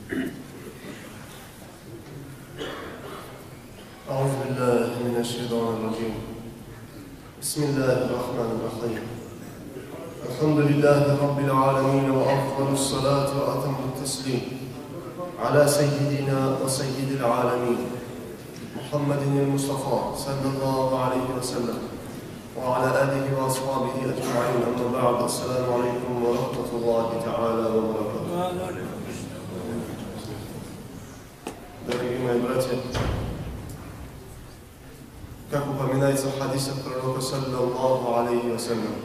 أعوذ بالله من الشيطان الرجيم. بسم الله الرحمن الرحيم. الحمد لله رب العالمين وأفضل الصلاة وأتم التسليم على سيدنا وسيد العالمين محمد المصطفى صلى الله عليه وسلم وعلى آله وأصحابه أجمعين. أما بعد، السلام عليكم ورحمة الله تعالى وبركاته. Дорогие мои братья, как упоминается в хадисах пророка саллаллаху алейхи вассалям,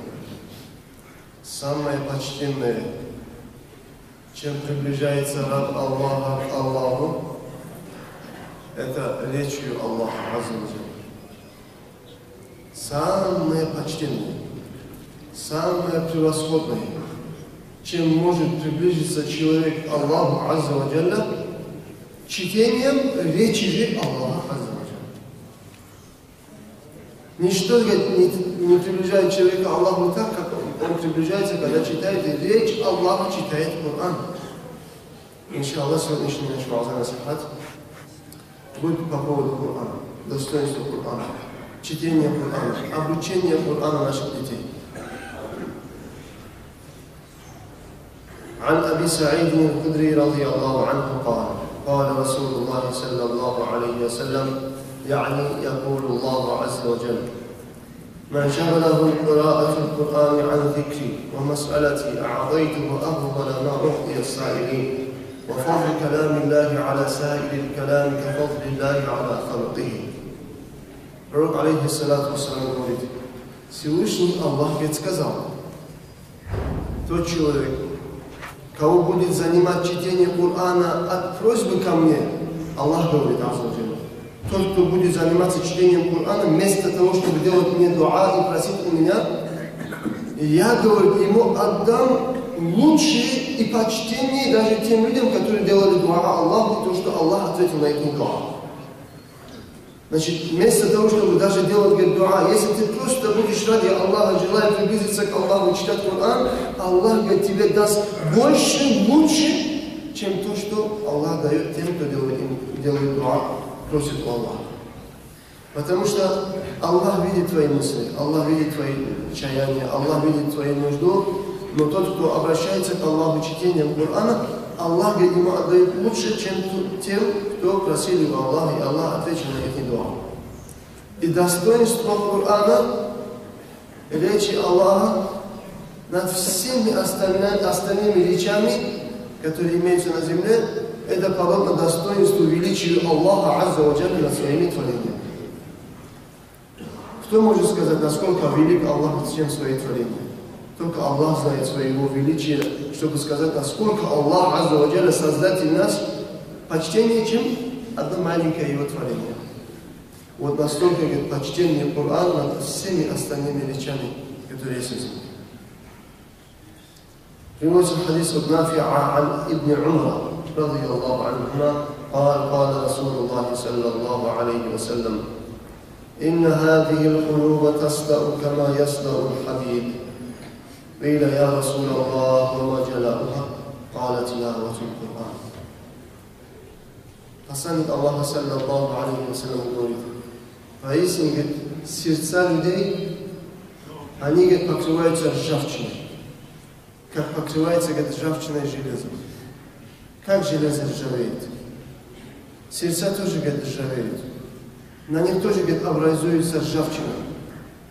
самое почтенное, чем приближается раб Аллаха к Аллаху, это речью Аллаха азза ва джалля. Самое почтенное, самое превосходное, чем может приблизиться человек к Аллаху азза ва джалля, чтением речи же Аллаха азза ва джалля. Ничто не приближает человека к Аллаху так, как он приближается, когда читает речь Аллаха, читает Коран. Иншаллах, сегодняшний наш вааз насихат будет по поводу Корана, достоинства Корана, чтения Корана, обучения Корана наших детей. عن أبي سعيد الخدري رضي الله عنه قال قال رسول الله صلى الله عليه وسلم يعني يقول الله عز وجل ما شغله قراءة القرآن عن ذكري ومسألتي أعطيته أفضل ما أعطي السائلين وفضل كلام الله على سائر الكلام كفضل الله على خلقه. Пророк алейхиссалату вассалам говорит: Всевышний Аллах ведь сказал, тот человек, кого будет занимать чтение Корана от просьбы ко мне, Аллах говорит, тот, кто будет заниматься чтением Корана, вместо того, чтобы делать мне дуа и просить у меня, я, говорю, ему отдам лучшее и почтение даже тем людям, которые делали дуа Аллаху, то, что Аллах ответил на их дуа. Значит, вместо того, чтобы даже делать дуа, если ты просто будешь ради Аллаха, желая приблизиться к Аллаху, читать Коран, Аллах тебе даст больше, лучше, чем то, что Аллах дает тем, кто делает дуа, просит у Аллаха. Потому что Аллах видит твои мысли, Аллах видит твои чаяния, Аллах видит твою нужду, но тот, кто обращается к Аллаху чтением Корана, Аллах ему отдает лучше, чем тем, кто просили у Аллаха, и Аллах ответил на их дуа. И достоинство Корана, речи Аллаха над всеми остальными речами, которые имеются на земле, это подобно достоинству величию Аллаха азза ва джалля над своими творениями. Кто может сказать, насколько велик Аллах, чем свои творения? Только Аллах знает своего величия, чтобы сказать, насколько Аллах азза ва джалля создатель нас почтеннее, чем одно маленькое его творение. Вот настолько почтение Корана над всеми остальными речами, которые есть в земле. Приводится хадис от Нафи'a ан ибн Умра رضي الله عنهما قال قال رسول الله صلى الله عليه وسلم إن هذه القلوب تصدأ كما يصدأ الحديد قيل يا رسول الله وما جلاؤها قال تلاوة القرآن. Посланник Аллаха саллаллаху алейхи вассалям говорит: поистине, говорит, сердца людей, они, говорит, покрываются ржавчиной, как покрывается, говорит, ржавчиной железо. Как железо ржавеет? Сердца тоже, говорит, ржавеют. На них тоже, говорит, образуется ржавчина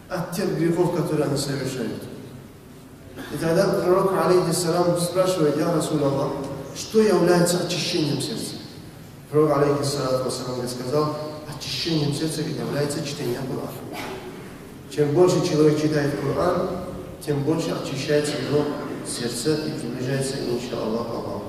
от тех грехов, которые они совершают. И тогда пророк алейхиссалам спрашивает: я Расул Аллах, что является очищением сердца? Пророк алейхиссалам сказал: очищением сердца является чтение Корана. Чем больше человек читает Коран, тем больше очищается его сердце и приближается, иншаллах, Аллаху.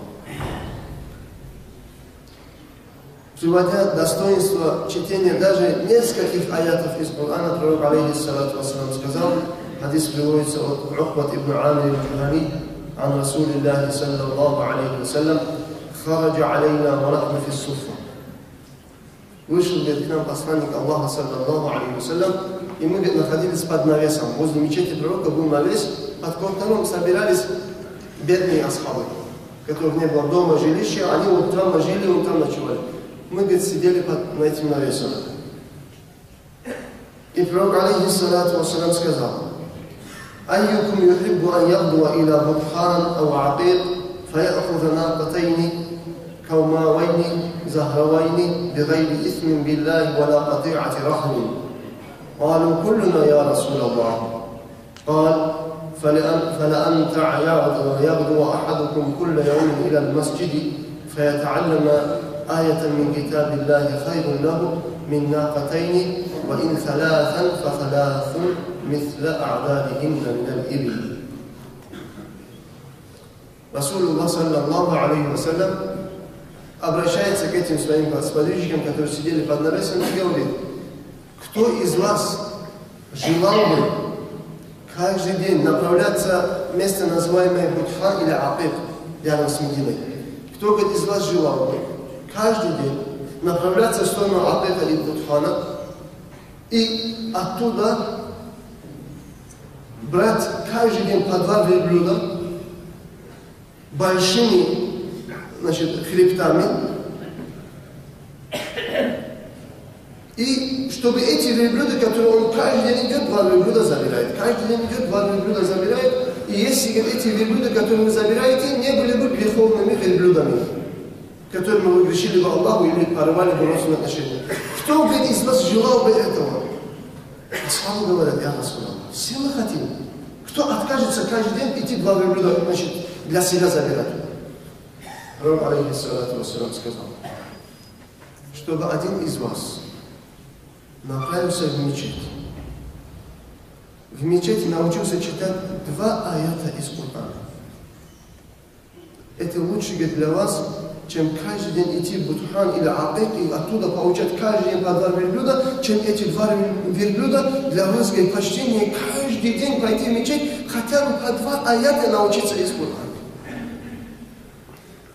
Приводя достоинство чтения даже нескольких аятов из Корана, пророк алейхиссалату вассалам сказал, хадис приводится от Ухбат ибн Амир al-Juhani, عن رسول الله صلى الله عليه وسلم خرج علينا ونحن في الصفة. Вышел, говорит, к нам посланник Аллаха саллаллаху алейхи вассалям, и мы, говорит, находились под навесом. Возле мечети пророка был навес, под которым собирались бедные асхабы. которых не было дома, жилища, они вот там жили, вот там ночевали. Мы, говорит, сидели под этим навесом. И пророк, алейхиссалату вассалям, сказал: «Айюкум юхиббу ан ягдуа иля бутхан ау акир, фаяхуза нaqатайни, каумавайни, захравайни, бигайри исмин биллахи ва ла кати'ати рахмин». قالوا كلنا يا رسول الله. قال: فلأن يغدو أحدكم كل يوم إلى المسجد فيتعلم آية من كتاب الله خير له من ناقتين وإن ثلاثا فثلاث مثل أعدادهن من الإبل. Расулуллах саллаллаху алейхи ва саллям обращается к этим своим сподвижникам, которые сидели под навесом, и говорит: кто из вас желал бы каждый день направляться в место, называемое Бутхан или Акик, рядом с Мединой? Кто из вас желал бы каждый день направляться в сторону Акика или Бутхана и оттуда брать каждый день по 2 верблюда большими, значит, хребтами, и чтобы эти верблюда, которые он каждый день идет, 2 верблюда забирает. Каждый день идет, 2 верблюда забирает. И если эти верблюда, которые вы забираете, не были бы греховными верблюдами, которыми вы грешили во Аллаху или порвали бы родственные отношения. Кто, говорит, из вас желал бы этого? Асхабы говорят: я Расулаллах, все мы хотим. Кто откажется каждый день идти 2 верблюда, значит, для себя забирать? Пророк, алейхиссалату вассалям, сказал, чтобы один из вас направился в мечеть. В мечети научился читать 2 аята из Корана. Это лучше, говорит, для вас, чем каждый день идти в Бутхан или Акик и оттуда получать каждый день по 2 верблюда, чем эти 2 верблюда для вас, говорит, почтение каждый день пойти в мечеть, хотя бы по 2 аята научиться из Корана.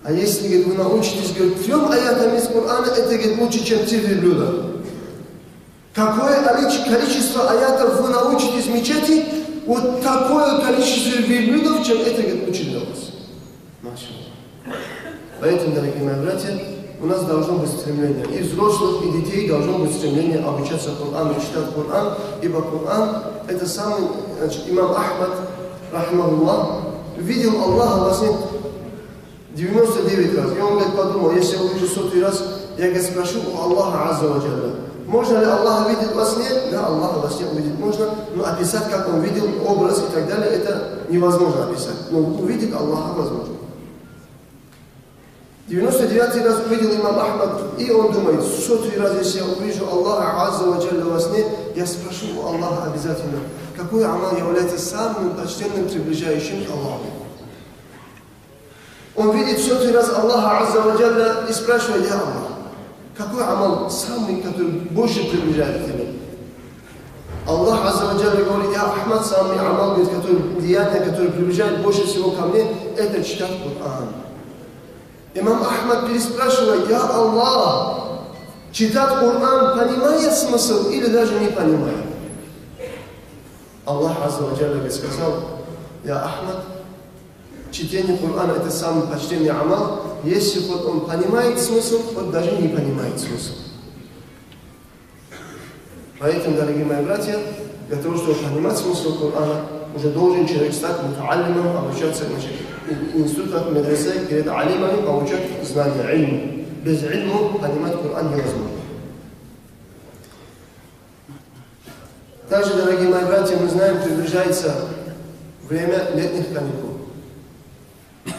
А если, говорит, вы научитесь, говорит, 3 аятам из Корана, это, говорит, лучше, чем 3 верблюда. Какое количество аятов вы научитесь в мечети, вот такое количество верблюдов, чем это, говорит, лучше для вас. Поэтому, дорогие мои братья, у нас должно быть стремление. И взрослых, и детей должно быть стремление обучаться Корану, читать Коран, ибо Коран — это самый, значит, имам Ахмад, рахимахуллах, видел Аллаха во сне 99 раз. И он, говорит, подумал: если я увижу 100-й раз, я, говорит, спрошу у Аллаха Азза ва Джалля: можно ли Аллаха видеть во сне? Да, Аллаха во сне увидеть можно, но описать, как он видел, образ и так далее, это невозможно описать. Но увидеть Аллаха возможно. 99-й раз увидел имам Ахмад, и он думает: 100-й раз, если я увижу Аллаха Азза ва Джалля во сне, я спрошу у Аллаха обязательно, какой амал является самым почтенным, приближающим к Аллаху. Он видит 100-й раз Аллаха Азза ва Джалля и спрашивает: я Аллах, какой амал самый, который больше приближает к тебе? Аллах Азза ва Джалля говорит: я Ахмад, самый амал, который, деяние, которое приближает больше всего ко мне, это читать Коран. Имам Ахмад переспрашивает: я Аллах, читать Коран, понимая смысл или даже не понимая? Аллах Азза ва Джалля сказал: я Ахмад, чтение Корана — это самый почтенный амал, если вот он понимает смысл, вот даже не понимает смысл. Поэтому, дорогие мои братья, для того, чтобы понимать смысл Корана, уже должен человек стать мутааллимом, обучаться, значит, в институтах, медресе, перед алимами получать знания, ильм. Без ильма понимать Коран невозможно. Также, дорогие мои братья, мы знаем, приближается время летних каникул.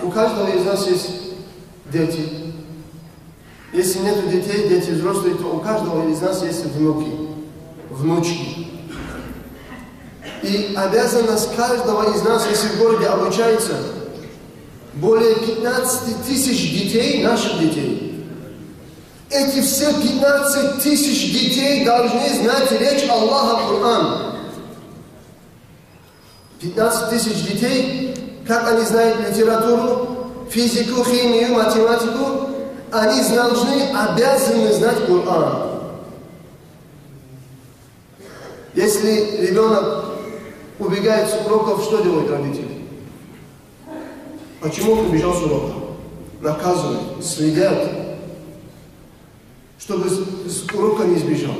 У каждого из нас есть дети. Если нет детей, дети взрослые, то у каждого из нас есть внуки, внучки. И обязанность каждого из нас, если в городе обучается более 15 тысяч детей, наших детей, эти все 15 тысяч детей должны знать речь Аллаха, Коран. 15 тысяч детей, как они знают литературу, физику, химию, математику, они должны, обязаны знать Коран. Если ребенок убегает с уроков, что делают родители? Почему он убежал с урока? наказывают, следят, чтобы с урока не сбежал.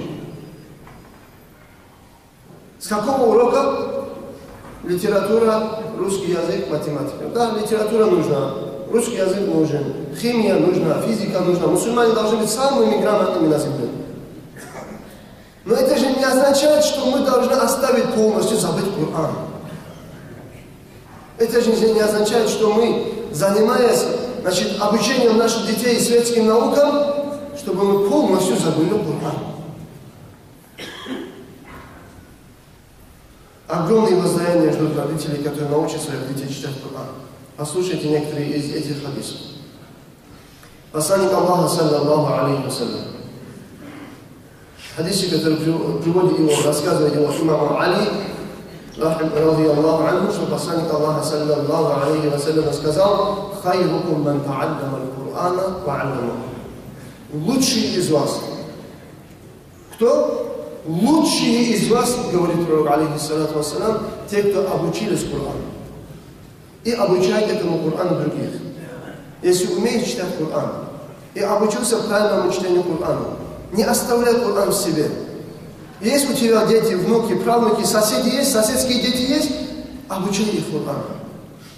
С какого урока? Литература, русский язык, математика. Да, литература нужна, русский язык нужен, химия нужна, физика нужна. Мусульмане должны быть самыми грамотными на земле. Но это же не означает, что мы должны оставить полностью, забыть Коран. Это же не означает, что мы, занимаясь обучением наших детей светским наукам, чтобы мы полностью забыли Коран. Огромные воздаяния ждут родителей, которые научат своих детей читать Коран. Послушайте некоторые из этих хадисов. Посланник Аллаха, саллаллаху алейхи вассалям, хадисы, которые приводит его, рассказывает его имаму Али, ради Аллаху анху, что посланник Аллаха, саллаллаху алейхи вассалям, сказал: «Хайрукум ман та'аллама аль-Кур'ана ва алламаху». Лучшие из вас. Кто? Лучшие из вас, говорит пророк, алейхиссалату вассалам, те, кто обучились Корану. И обучают этому Корану других. Если умеешь читать Коран и обучился правильному чтению Корана, не оставляй Коран в себе. Есть у тебя дети, внуки, правнуки, соседи есть, соседские дети есть, обучай их Корану.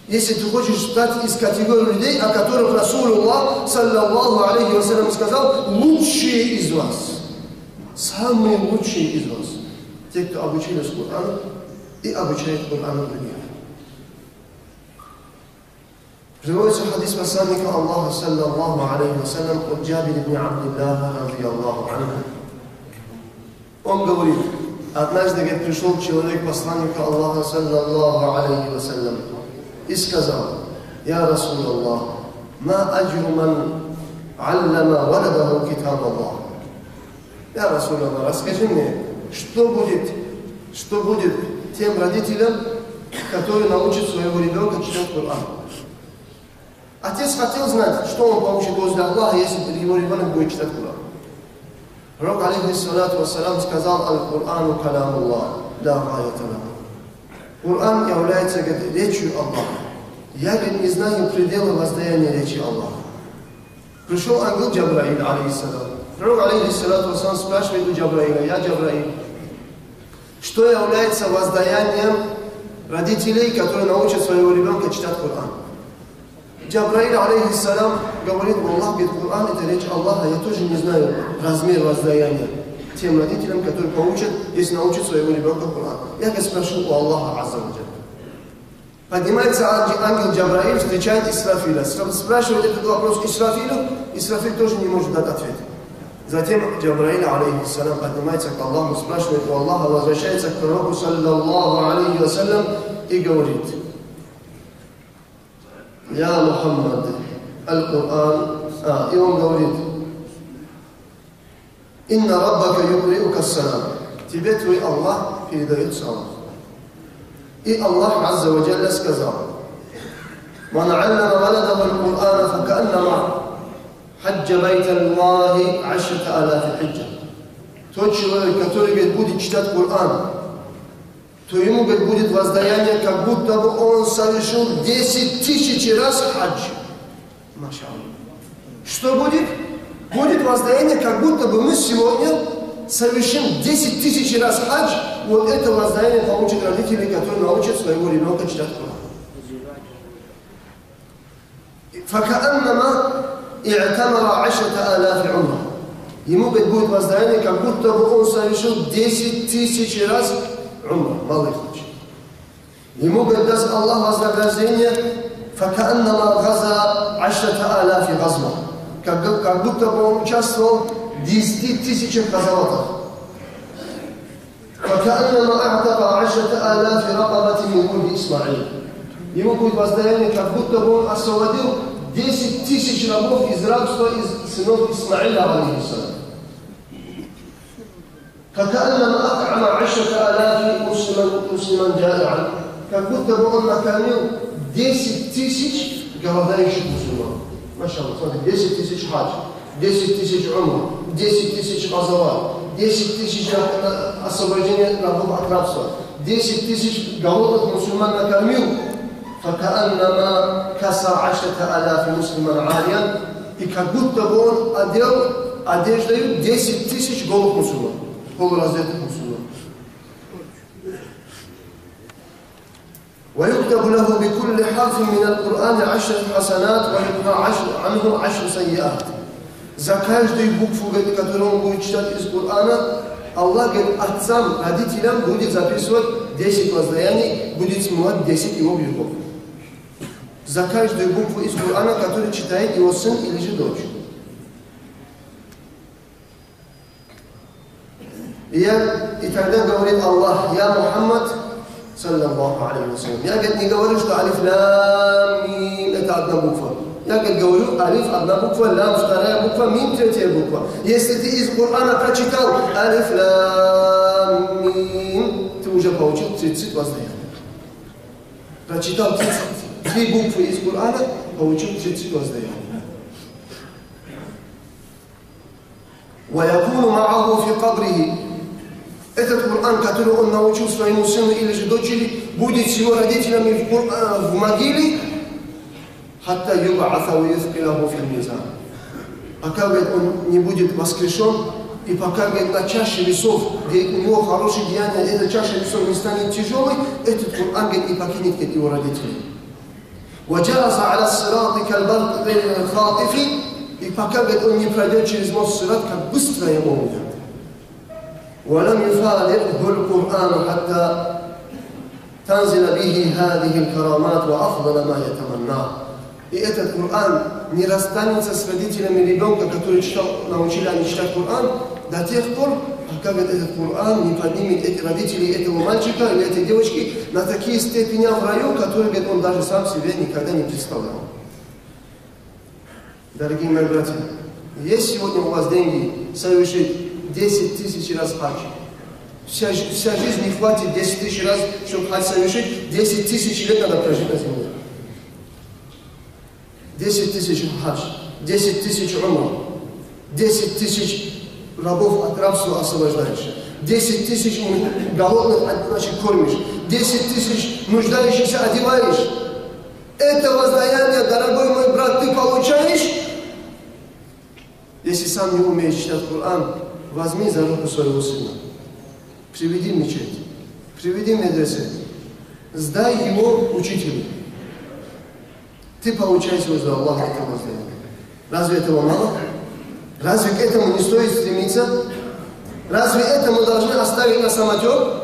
Если ты хочешь стать из категории людей, о которых Расулуллах, саллаллаху алейхи вассалям, сказал: лучшие из вас. Самые лучшие из вас, те, кто обучились Корану и обучают Корану других. Приводится хадис посланника Аллаха, саллаллаху алейхи вассалям, от Джабир ибн Абдилляха, ради Аллаху анху. Он говорит: однажды пришел человек посланника Аллаха, саллаллаху алейхи вассалям, и сказал: «Я Расулаллах, ма аджру ман аллама валадаху китаб Аллах». Я Расулаллах, расскажи мне, что будет тем родителям, которые научат своего ребенка читать Коран. Отец хотел знать, что он получит возле Аллаха, если его ребенок будет читать Коран. Пророк, алейхиссалату вассалам, сказал: «Аль-Курану калямуллах, ла гаята лаху». Коран является, говорит, речью Аллаха. Я, говорит, не знаю предела воздаяния речи Аллаха. Пришел ангел Джабраиль, алейхиссалам. Пророк, алейхиссалату вассалам, спрашивает у Джабраиля: «Я Джабраиль, что является воздаянием родителей, которые научат своего ребенка читать Коран?» Джабраиль, алейхиссалам, говорит: «Аллах, говорит, Коран — это речь Аллаха, я тоже не знаю размер воздаяния тем родителям, которые получат, если научат своего ребенка Коран». Я спрошу у Аллаха азза ва джалля. Поднимается ангел Джабраиль, встречает Исрафиля, спрашивает этот вопрос Исрафилю, Исрафиль тоже не может дать ответ. Затем Джабраиль, алейхиссалам, поднимается к Аллаху, спрашивает у Аллаха, возвращается к пророку, саллаллаху алейхи вассалям, и говорит: «Я Мухаммад, Аль-Кур'ан». И он говорит: «Инна раббака юкриука салам». Тебе твой Аллах передает салам. И Аллах азза ва джалля сказал: «Ман аллама валадаху аль-Кур'ана факааннама хаджа байта Аллахи 10,000 хиджа». Тот человек, который, говорит, будет читать Коран, то ему, говорит, будет воздаяние, как будто бы он совершил 10 000 раз хадж. Маша Аллах. Что будет? Будет воздаяние, как будто бы мы сегодня совершим 10 000 раз хадж. Вот это воздаяние получат родители, которые научат своего ребенка читать Коран. «Факааннама и'тамара 10,000 умра». Ему, говорит, будет воздаяние, как будто бы он совершил 10 000 раз умра, малый случай. Ему, говорит, даст Аллах вознаграждение: «Факааннама газа 10,000 газва». Как будто бы он участвовал в 10 000 газаватах. «Факааннама а'така 10,000 ракабати мин вульди Исмаил». Ему будет воздаяние, как будто бы он освободил 10 000 рабов из рабства из сынов Исмаиля, алейхиссалам. «Факааннама ат'ама 10,000 муслиман джаи'ан». Как будто бы он накормил 10 000 голодающих мусульман. Маша Аллах, смотри, 10 000 хадж, 10 000 умр, 10 000 газават, 10 000 освобождения рабов от рабства, 10 000 голодных мусульман накормил. فكأنما كسر 10,000 مسلما عاريا и как будто бы он одел одеждою 10 000 голых мусульман, полураздетых мусульман. ويكتب له بكل حرف من القرآن 10 حسنات ويمحى عنه 10 سيئات. За каждую букву, которую он будет читать из Корана, Аллах говорит, отцам, родителям будет записывать 10 воздаяний, будет смывать 10 его грехов. За каждую букву из Корана, которую читает его сын или же дочь. И тогда говорит Аллах, я Мухаммад, саллаллаху алейхи вассалям. Я, говорит, не говорю, что алиф, лам, мим, это одна буква. Я, говорю, алиф, одна буква, лам, вторая буква, мим, третья буква. Если ты из Корана прочитал алиф, лам, мим, ты уже получил 30 воздаяний. Прочитал 3 буквы из Корана, получил 30 воздаяний. وَيَكُونُ مَعَهُ فِي قَبْرِهِ. Этот Коран, который он научил своему сыну или же дочери, будет с его родителями в могиле, حتى يبعث ويثقله في الميزان. Пока, говорит, он не будет воскрешен, и пока, говорит, на чаше весов, где у него хорошие деяния, эта чаша весов не станет тяжелой, этот Коран, говорит, не покинет, говорит, его родителей. وَجَلَسَ عَلَى الصِّرَاطِ كَالْبَرْقِ الْخَاطِفِ. И пока, говорит, он не пройдет через мост Сират, как быстрая молния. وَلَمْ يُفَارِقْهُ الْقُرْآنُ حَتَّى تنزل به هذه الكرامات وأفضل ما يتمناه. И этот Коран не расстанется с родителями ребенка, который научили они читать Коран, до тех пор, пока этот Коран не поднимет эти родители этого мальчика или этой девочки на такие степени в раю, которые он даже сам себе никогда не представлял. Дорогие мои братья, есть сегодня у вас деньги совершить 10 000 раз хадж? Вся жизнь не хватит 10 000 раз, чтобы хадж совершить, 10 000 лет надо прожить на земле. 10 000 хадж, 10 000 умр, 10 000 рабов от рабства освобождаешь, 10 000 голодных, значит, кормишь, 10 000 нуждающихся одеваешь. Это воздаяние, дорогой мой брат, ты получаешь? Если сам не умеешь читать Коран, возьми за руку своего сына, приведи в мечеть, приведи в медресе, сдай его учителю. Ты получаешь возле Аллаха это воздаяние. Разве этого мало? Разве к этому не стоит стремиться? Разве это мы должны оставить на самотек?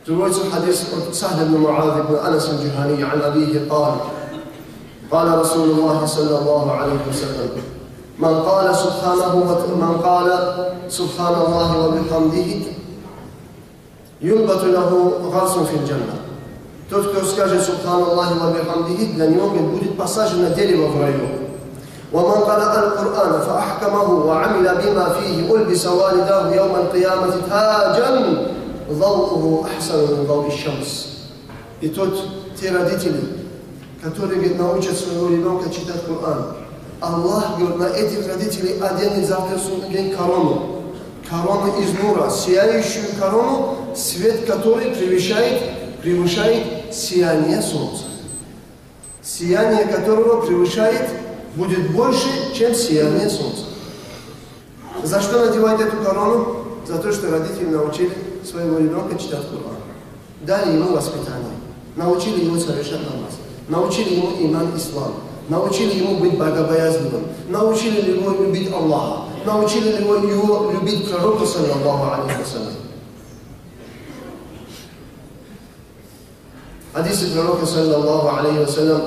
Приводится حديث سهل بن معاذ بن أنس الجهني عن أبيه قال رسول الله صلى الله عليه وسلم من قال سبحان الله وبحمده ينبت له غرس في الجنة. Тот, кто скажет سبحان الله وبحمده, для него будет посажено дерево в раю. ومن قرأ القرآن فأحكمه وعمل بما فيه ألبس والداه يوم القيامة تاجا ضوءه أحسن من ضوء الشمس. И те родители, которые научат своего ребенка читать Коран, Аллах на этих родителей оденет завтра в судный день корону. Корону из нура, сияющую корону, свет которой превышает сияние солнца. Сияние которого будет больше, чем сияние солнца. За что надевать эту корону? За то, что родители научили своего ребенка читать Коран. Дали ему воспитание. Научили его совершать намаз. Научили ему иман ислам. Научили ему быть богобоязливым. Научили его любить Аллаха. Научили его любить пророка, саллаллаху алейхи вассалям. Хадисы пророка, саллаллаху алейхи вассалям,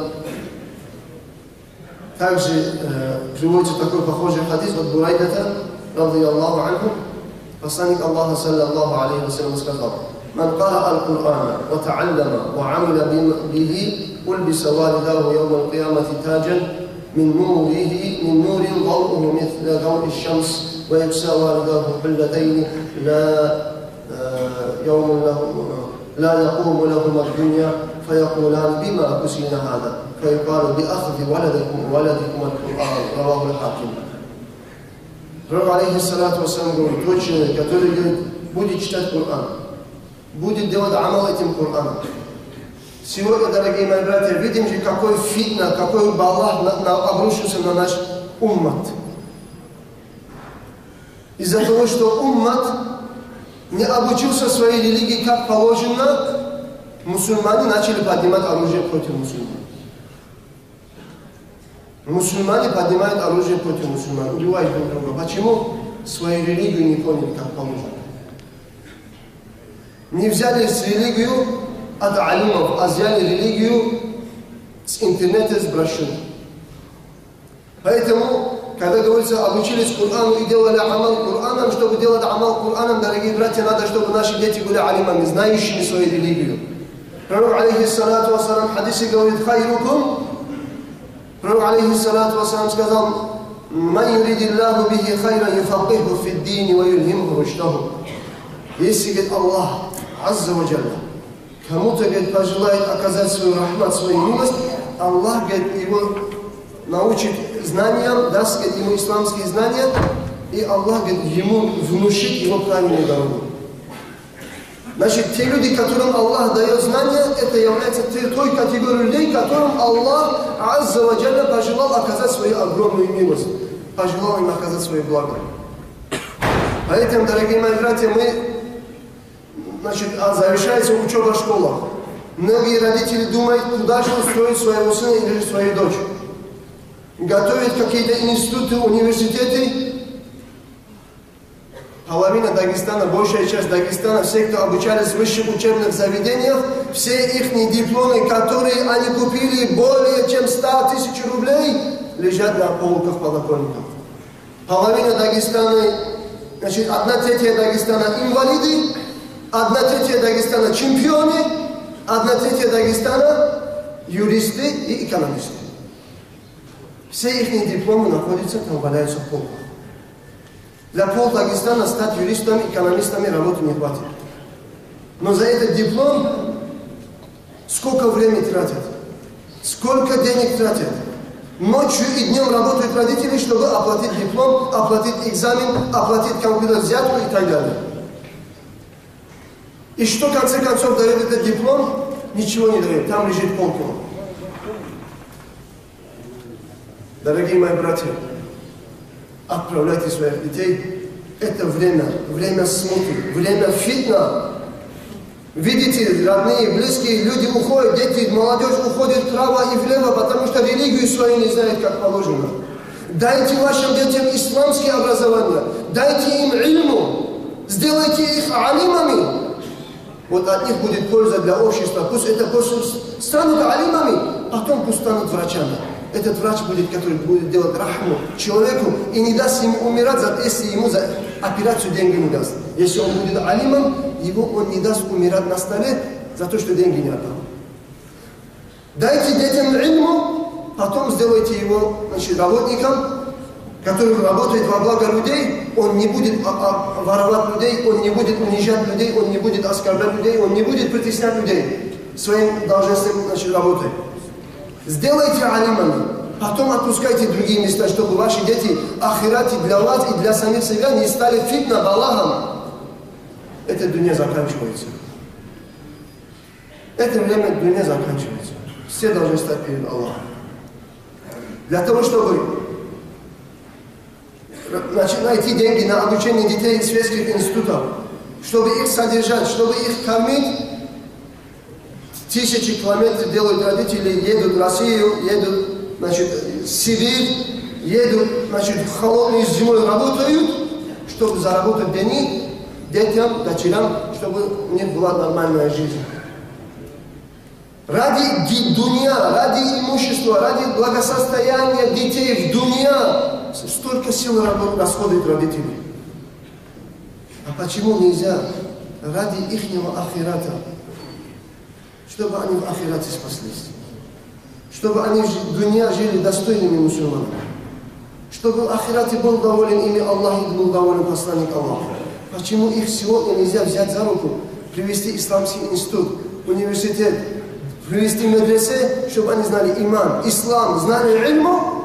также приводится такой похожий хадис от Бурайдата, радийаллаху анху. Посланник Аллаха, саллаллаху алейхи вассалям, сказал: من قرأ القرآن وتعلم وعمل به ألبس والداه يوم القيامة تاجا من نور ضوءه مثل ضوء الشمس ويكسى والداه حلتين لا يقوم لهما الدنيا فيقولان بما كسينا هذا فيقال بأخذ ولدكم القرآن. رواه الحاكم. Пророк алейхи салату вассалам говорит: тот человек, который будет читать Коран, будет делать амал этим Кораном. Сегодня, дорогие мои братья, видим же, какой фитна, какой балах обрушился на наш уммат. Из-за того, что уммат не обучился своей религии как положено, мусульмане начали поднимать оружие против мусульман. Мусульмане поднимают оружие против мусульман, убивают друг друга. Почему? Свою религию не поняли как положено. Не взяли религию от алимов, а взяли религию с интернета, с брошюр. Поэтому, когда говорится, обучились Корану и делали амал Кораном, чтобы делать амал Кораном, дорогие братья, надо, чтобы наши дети были алимами, знающими свою религию. Пророк, алейхиссалату вассалам, в хадисе говорит, хайрукум. Пророк, алейхиссалату вассалам, сказал, ман юридиллаху бихи хайран юфакиху фиддини ва юлхимху руштаху. Если, говорит, Аллах, азза ва джалла, кому-то, говорит, пожелает оказать свою рахмат, свою милость, Аллах, говорит, его научит знаниям, даст, говорит, ему исламские знания, и Аллах, говорит, ему внушит его правильную дорогу. Значит, те люди, которым Аллах дает знания, это является той категорией людей, которым Аллах, азза ва джалла, пожелал оказать свою огромную милость, пожелал им оказать свое благо. Поэтому, дорогие мои братья, мы, значит, завершается учеба в школах. Многие родители думают, куда же устроить своего сына или свою дочь. Готовят какие-то институты, университеты. Половина Дагестана, большая часть Дагестана, все, кто обучались в высших учебных заведениях, все их дипломы, которые они купили более чем 100 000 рублей, лежат на полках подоконников. Половина Дагестана, значит, 1/3 Дагестана инвалиды, 1/3 Дагестана чемпионы, 1/3 Дагестана юристы и экономисты. Все их дипломы находятся, там валяются в полках. Для пол Дагестана стать юристами, экономистами работы не хватит. Но за этот диплом сколько времени тратят, сколько денег тратят. Ночью и днем работают родители, чтобы оплатить диплом, оплатить экзамен, оплатить компьютер, взятку и так далее. И что в конце концов дает этот диплом? Ничего не дает, там лежит полка. Дорогие мои братья, отправляйте своих детей. Это время смуты, время фитна. Видите, родные, близкие люди уходят, дети, молодежь уходит вправо и влево, потому что религию свою не знают, как положено. Дайте вашим детям исламское образование, дайте им ильму, сделайте их алимами. Вот от них будет польза для общества. Пусть станут алимами, потом пусть станут врачами. Этот врач будет, который будет делать рахму человеку и не даст ему умирать, если ему за операцию деньги не даст. Если он будет алимом, его он не даст умирать на столе за то, что деньги не отдал. Дайте детям ильму, потом сделайте его, значит, работником, который работает во благо людей. Он не будет воровать людей, он не будет унижать людей, он не будет оскорблять людей, он не будет притеснять людей своим должностным, значит, работой. Сделайте алимами, потом отпускайте другие места, чтобы ваши дети ахирати для вас и для самих себя не стали фитна балахом. Это дуня заканчивается. Это время дуня заканчивается. Все должны стать перед Аллахом. Для того, чтобы найти деньги на обучение детей из светских институтов, чтобы их содержать, чтобы их кормить, 1000 километров делают родители, едут в Россию, едут, значит, в Сибирь, едут, значит, в холодную зимой работают, чтобы заработать деньги детям, дочерям, чтобы у них была нормальная жизнь. Ради дуня, ради имущества, ради благосостояния детей в дуня столько сил расходуют родители. А почему нельзя ради ихнего ахирата, чтобы они в ахирате спаслись, чтобы они в дуня жили достойными мусульманами, чтобы в ахирате был доволен ими Аллах и был доволен посланник Аллаха. Почему их сегодня нельзя взять за руку, привести исламский институт, университет, привести медресе, чтобы они знали иман, ислам, знали ильму,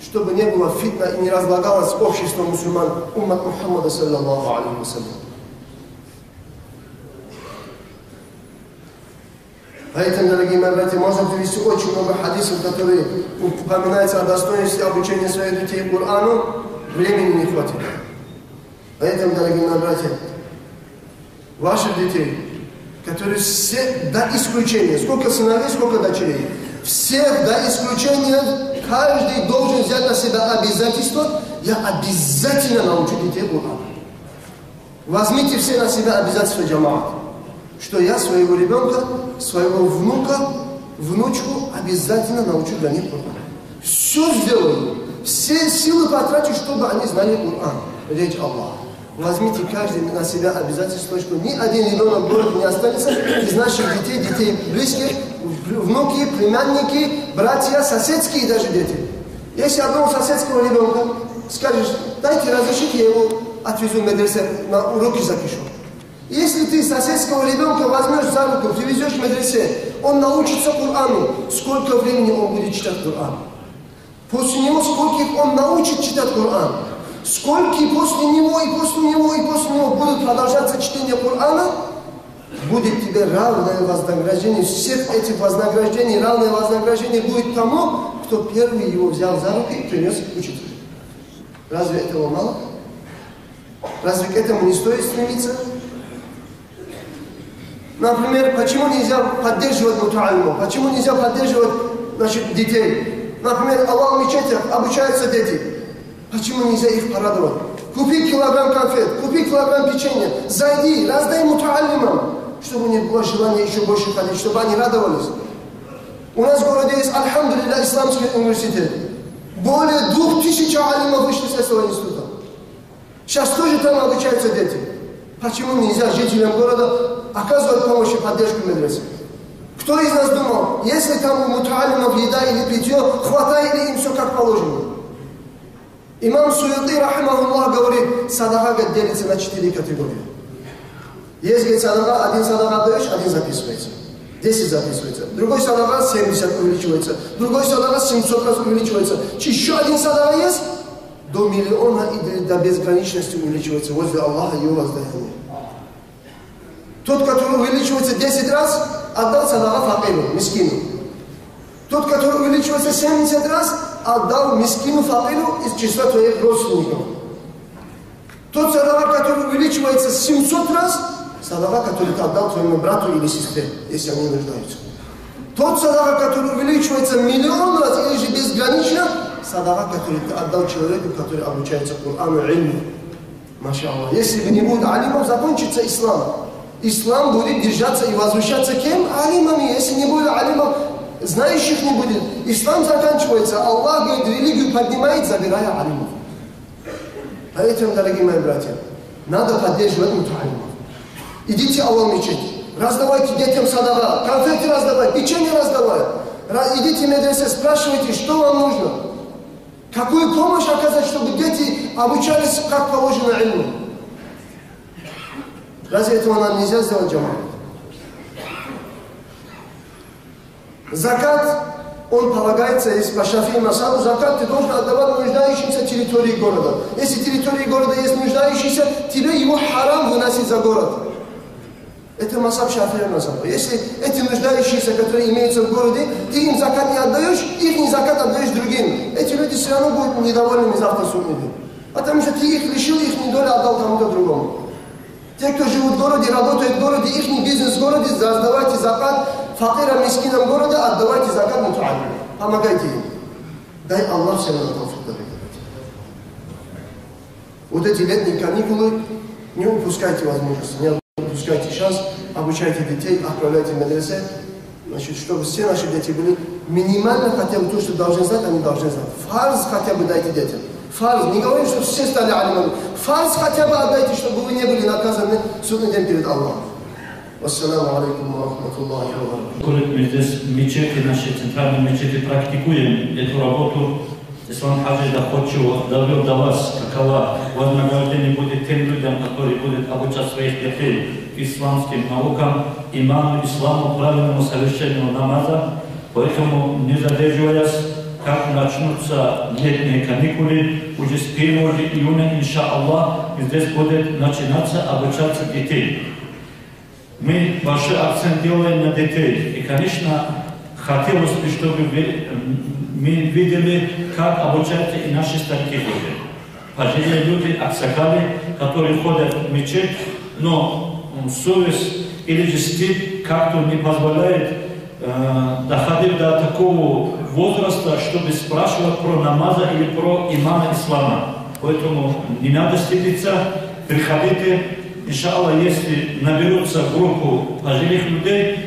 чтобы не было фитна и не разлагалось общество мусульман, уммат Мухаммада саллаллаху алейхи ва саллям. Поэтому, дорогие мои братья, можно привести очень много хадисов, которые упоминаются о достоинстве обучения своих детей Корану, времени не хватит. Поэтому, дорогие мои братья, ваших детей, которые все до исключения, сколько сыновей, сколько дочерей, всех до исключения, каждый должен взять на себя обязательство, я обязательно научу детей Корану. Возьмите все на себя обязательства джамаат, что я своего ребенка, своего внука, внучку обязательно научу для них Корану. Все сделаю, все силы потрачу, чтобы они знали Коран, речь Аллаха. Возьмите каждый на себя обязательство, что ни один ребенок в городе не останется из наших детей, детей близких, внуки, племянники, братья, соседские даже дети. Если одного соседского ребенка скажешь, дайте разрешите, я его отвезу в медресе, на уроки запишу. Если ты соседского ребенка возьмешь за руку, привезешь в медресе, он научится Корану, сколько времени он будет читать Коран? После него скольких он научит читать Коран? Сколько после него, и после него, и после него будут продолжаться чтение Корана, будет тебе равное вознаграждение. Всех этих вознаграждений, равное вознаграждение будет тому, кто первый его взял за руки и принес к учителю. Разве этого мало? Разве к этому не стоит стремиться? Например, почему нельзя поддерживать мутаалимов? Почему нельзя поддерживать детей? Например, в мечетях обучаются дети. Почему нельзя их порадовать? Купи килограмм конфет, купи килограмм печенья, зайди, раздай мутаалимам, чтобы у них было желание еще больше ходить, чтобы они радовались. У нас в городе есть, альхамдулилля, исламский университет. Более 2000 алимов вышли с этого института. Сейчас тоже там обучаются дети. Почему нельзя жителям города оказывать помощь и поддержку медресе? Кто из нас думал, если там у мутаалимов еда или питье, хватает ли им все как положено? Имам Суюти, рахимахуллах, говорит, садака делится на 4 категории. Есть, говорит, садака, один садака даешь, один записывается. 10 записывается. Другой садака 70 увеличивается. Другой садака 700 раз увеличивается. Еще один садака есть, до миллиона и до безграничности увеличивается возле Аллаха и его воздаяние. Тот, который увеличивается 10 раз, отдал садака факиру, мискину. Тот, который увеличивается 70 раз, отдал мискину факиру из числа твоих родственников. Тот садака, который увеличивается 700 раз, садака, который ты отдал твоему брату или сестре, если они нуждаются. Тот садака, который увеличивается миллион раз или же безгранично, садака, который ты отдал человеку, который обучается Корану ильму. Маша Аллах. Если бы не будет алимов, закончится ислам. Ислам будет держаться и возвращаться кем? Алимами. Если не будет алимов, знающих не будет. Ислам заканчивается. Аллах, говорит, религию поднимает, забирая алимов. Поэтому, дорогие мои братья, надо поддерживать мутаалимов. Идите в мечеть, раздавайте детям садака, конфеты раздавай, печенье раздавай. Идите в медресе, спрашивайте, что вам нужно. Какую помощь оказать, чтобы дети обучались как положено ильму. Разве этого нам нельзя сделать, джамаат? Закат, он полагается, если по Шафии Масабу, закат ты должен отдавать нуждающимся территории города. Если территории города есть нуждающиеся, тебе его харам выносить за город. Это Масаб Шафии Масабу. Если эти нуждающиеся, которые имеются в городе, ты им закат не отдаешь, их закат отдаешь другим. Эти люди все равно будут недовольными завтра судный день. Потому что ты их лишил, их доля отдал кому-то другому. Те, кто живут в городе, работают в городе, их бизнес в городе, раздавайте закат факирам, мискинам города, отдавайте закат мутаалимам. Помогайте им. Дай Аллах всем на тауфик. Вот эти летние каникулы, не упускайте возможности, не упускайте шанс, обучайте детей, отправляйте в медресе, значит, чтобы все наши дети были минимально хотя бы то, что должны знать, они должны знать. Фарз хотя бы дайте детям. Фарз, не говорим, что все стали алимами. Фарз хотя бы отдайте, чтобы вы не были наказаны в судный день перед Аллахом. Ассаламу алейкум ва рахматуллахи ва баракатуху. Колет мы здесь мечети, наши центральные мечети практикуем эту работу. Ислам Хаджи, да хочу довел до вас, какова вознаграждение будет тем людям, которые будут обучать своих детей исламским наукам, иману, исламу, правильному совершению намаза. Поэтому, не задерживаясь, как начнутся летние каникулы, уже с 1 июня, иншаллах, здесь будет начинаться обучаться детей. Мы большой акцент делаем на детей. И, конечно, хотелось бы, чтобы мы видели, как обучаются и наши старики люди. Пожилые люди, аксакали, которые ходят в мечеть, но совесть или же стыд как-то не позволяет доходить до такого возраста, чтобы спрашивать про намаза или про имама ислама. Поэтому не надо стыдиться, приходите, иншаллах, если наберутся группу пожилых людей,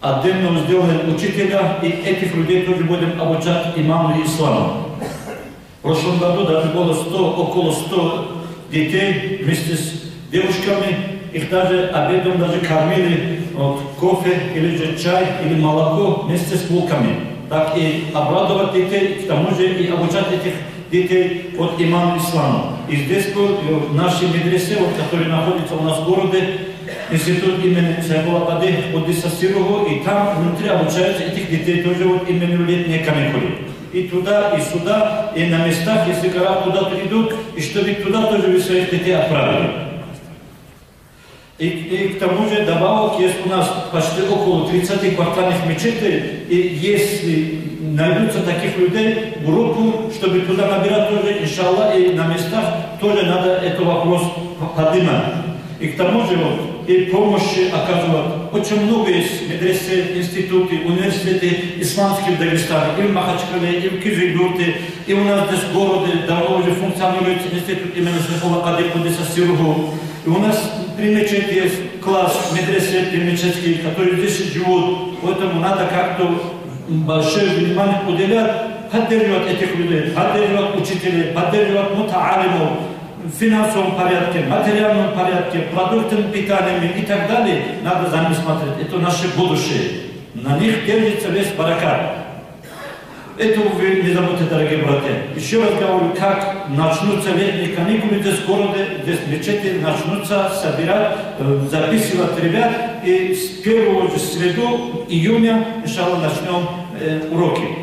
отдельно сделаем учителя, и этих людей тоже будем обучать имаму ислама. В прошлом году даже было около 100 детей вместе с девушками, их даже обедом даже кормили кофе или же чай или молоко вместе с булками. Так и обрадовать детей, к тому же и обучать этих детей от имама ислама. И здесь был в нашей медресе, который находится у нас в городе, институт имени Сайфуллапади Куддиса Сирруху, и там внутри обучаются этих детей тоже именно в летние каникулы. И туда, и сюда, и на местах, если когда куда-то идут, и чтобы туда тоже вы своих детей отправили. И к тому же добавок есть у нас почти около 30 квартальных мечетей, и если найдутся таких людей, группу, чтобы туда набирать тоже, иншаллах, и на местах тоже надо этот вопрос поднимать. И к тому же и помощи оказывать. Очень много есть медресе, институты, университеты исламские в Дагестане, и в Махачкале, и в Кизилюрте, и у нас здесь в городе давно уже функционирует институт имени Сайфуллапади Куддиса Сирруху. И у нас при мечети есть класс медресе и мечетские, которые здесь живут. Поэтому надо как-то большое внимание уделять, поддерживать этих людей, поддерживать учителей, поддерживать мутаалимов в финансовом порядке, материальном порядке, продуктами питания и так далее. Надо за ними смотреть. Это наше будущее. На них держится весь баракат. Этого вы не забудьте, дорогие братья. Еще раз говорю, как начнутся летние каникулы здесь в городе, здесь в мечети начнутся собирать, записывать ребят, и с 1 среду июня, иншаллах, начнем уроки.